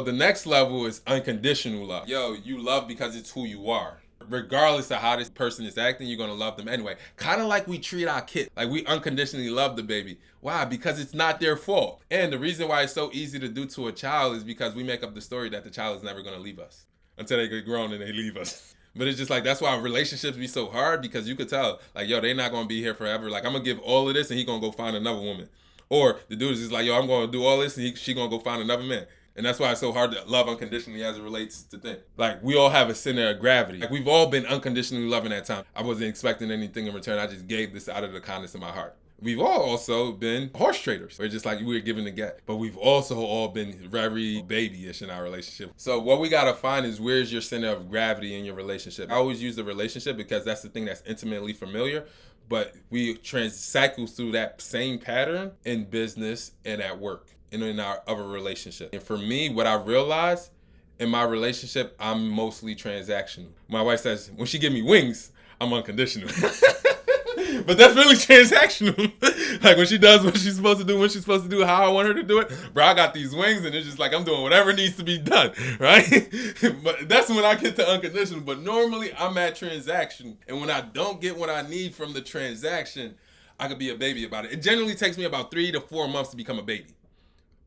the next level is unconditional love. Yo, you love because it's who you are. Regardless of how this person is acting, you're gonna love them anyway. Kind of like we treat our kids. Like we unconditionally love the baby. Why? Because it's not their fault. And the reason why it's so easy to do to a child is because we make up the story that the child is never gonna leave us until they get grown and they leave us. But it's just like, that's why relationships be so hard, because you could tell, like, yo, they're not gonna be here forever. Like, I'm gonna give all of this and he gonna go find another woman. Or the dude is just like, yo, I'm gonna do all this and she gonna go find another man. And that's why it's so hard to love unconditionally as it relates to things. Like, we all have a center of gravity. Like, we've all been unconditionally loving at times. I wasn't expecting anything in return. I just gave this out of the kindness of my heart. We've all also been horse traders. We're just like, we were given to get. But we've also all been very babyish in our relationship. So what we gotta find is, where's your center of gravity in your relationship? I always use the relationship because that's the thing that's intimately familiar. But we cycle through that same pattern in business and at work and in our other relationship. And for me, what I realized in my relationship, I'm mostly transactional. My wife says, when she give me wings, I'm unconditional. But that's really transactional. Like, when she does what she's supposed to do, when she's supposed to do, how I want her to do it, bro, I got these wings and it's just like, I'm doing whatever needs to be done, right? But that's when I get to unconditional. But normally I'm at transaction. And when I don't get what I need from the transaction, I could be a baby about it. It generally takes me about 3 to 4 months to become a baby.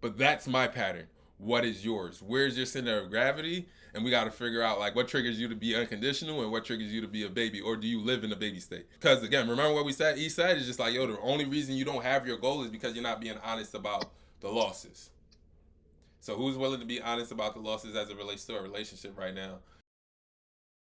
But that's my pattern. What is yours? Where's your center of gravity? And we got to figure out, like, what triggers you to be unconditional and what triggers you to be a baby, or do you live in a baby state? Because again, remember what we said, East Side is just like, yo, the only reason you don't have your goal is because you're not being honest about the losses. So who's willing to be honest about the losses as it relates to a relationship right now?